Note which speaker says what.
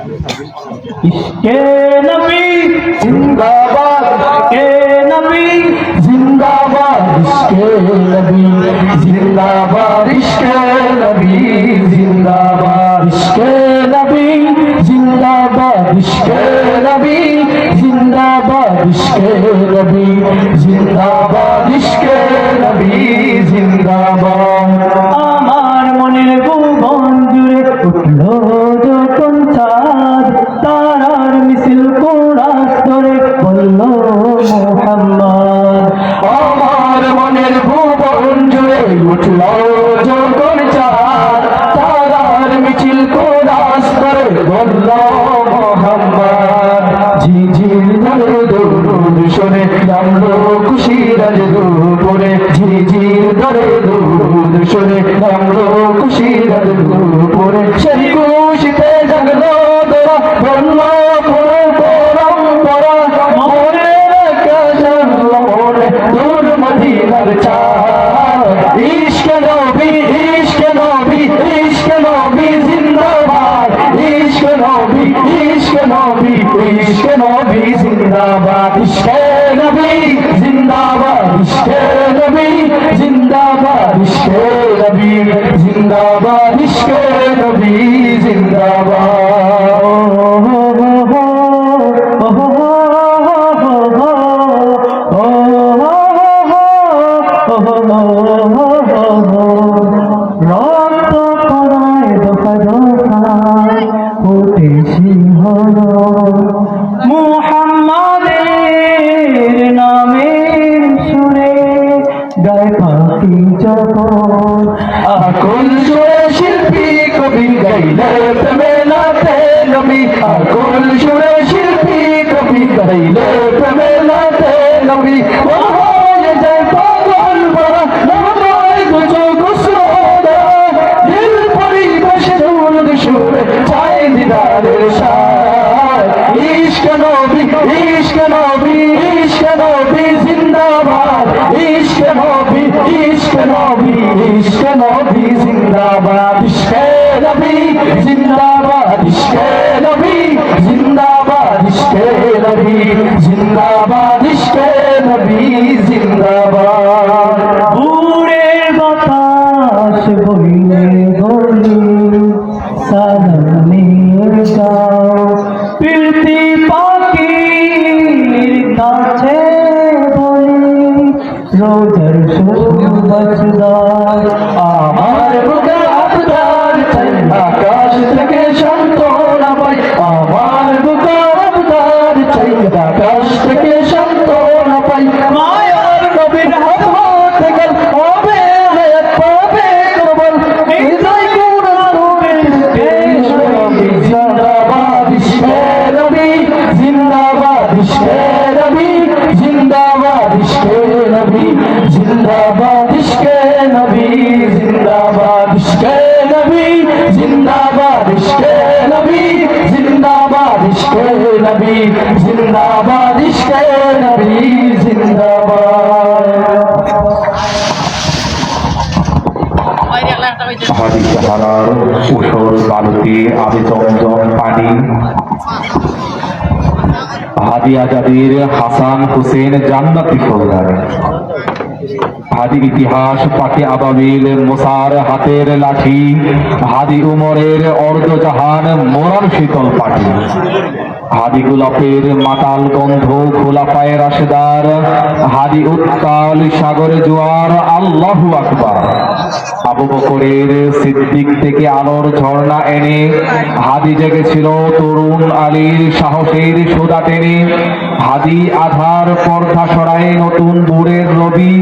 Speaker 1: ইশকে নবী জিন্দাবাদ, ইশকে নবী জিন্দাবাদ, ইশকে নবী জিন্দাবাদ, ইশকে নবী জিন্দাবাদ, ইশকে নবী জিন্দাবাদ, ইশকে নবী জিন্দাবাদ, ইশকে নবী জিন্দাবাদ, ইশকে নবী জিন্দাবাদ। আমার মনের ভুবন জুড়ে উঠলো যখন চাঁদ, তারার মিছিল কোরাস ধরে বলল মুহাম্মদ। আমার মনের ভুবন জুড়ে উঠলো যখন চাঁদ, তারার মিছিল কোরাস ধরে বলল মুহাম্মদ। ঝিঝির ধরে দরুদ শুনে নামলো খুশির আজ দুপুরে, ঝিঝির ধরে দরুদ শুনে নামলো খুশির আজ দুপুরে। সেই খুশিতে জাগলো দোরা বলল পরম্পরা, মনে মনে দূর মদিনার চাঁদ। ইশকে নবী, ইশকে নবী, ইশকে নবী জিন্দাবাদ, ইশকে নবী, ইশকে নবী, ইশকে নবী জিন্দাবাদ, ইশকে নবী জিন্দাবাদ, ইশকে নবী জিন্দাবাদ, ইশকে নবী জিন্দাবাদ, ইশকে নবী জিন্দাবাদ। রক্ত করায় দফা দফায় হতে সিংহর, মুহাম্মাদের নামের সুরে গায় পাখি যখন, আকুল সুরে শিল্পী কবি গাইলে প্রেমেলাতে নবী, আকুল সুরে শিল্পী কবি গাইলে প্রেমেলাতে নবী। হয়ে যায় পাগল ভরা নবাই দুচো কুসুরা, দিল পরিবেশে দুরুদ সুরে চাই দিদারের সায়। ইশকে নবী, ইশকে নবী, ইশকে নবী জিন্দাবাদ, ইশকে নবী, ইশকে নবী, ইশকে নবী জিন্দাবাদ, ইশকে নবী জিন্দাবাদ, ইশকে নবী জিন্দাবাদ, ইশকে নবী জিন্দাবাদ, ইশকে নবী জিন্দাবাদ। উড়ের বাতাস বইলে গলি সালাম নিয়ে যাও, প্রীতি পাখির কাছে বলি রোজার সুবাস দাও। আমার বুকে আবদার চাই আকাশ থেকে সান্ত্বনা পাই, আমার বুকে আবদার চাই আকাশ থেকে সান্ত্বনা পাই। মায়ার নবীর হাত হাতে গেল হবে হায়াত পাবে কবল, হৃদয় কুরাসের দেশ নবী জিন্দাবাদ, ইশকে নবী জিন্দাবাদ, ইশকে নবী জিন্দাবাদ, ইশকে নবী জিন্দাবাদ, ইশকে নবী জিন্দাবাদ, ইশকে নবী জিন্দাবাদ, ইশকে নবী জিন্দাবাদ, ইশকে নবী জিন্দাবাদ, ইশকে নবী জিন্দাবাদ।
Speaker 2: হাদি সাহারার উসর বালুতে আবে জমজম পানি, হাদি আজাদের হাসান হুসেন জান্নাতি ফৌজদার, হাদি ইতিহাস পাকে আবাবিল মুসার হাতের লাঠি, হাদি উমরের অর্ধ জাহান মোরার শীতল পাটি, হাদি গোলাপের মাতাল গন্ধ খোলাফায়ে রাশেদার, হাদি উত্তাল সাগরে জোয়ার আল্লাহু আকবার। আবু বকরের সিদ্দিক থেকে আলোর ঝর্ণা এনে হাদি জেগেছিল তরুণ আলীর সাহসের সুদা টেনে, হাদি আধার পর্দা সরায় নতুন ভোরের রবি,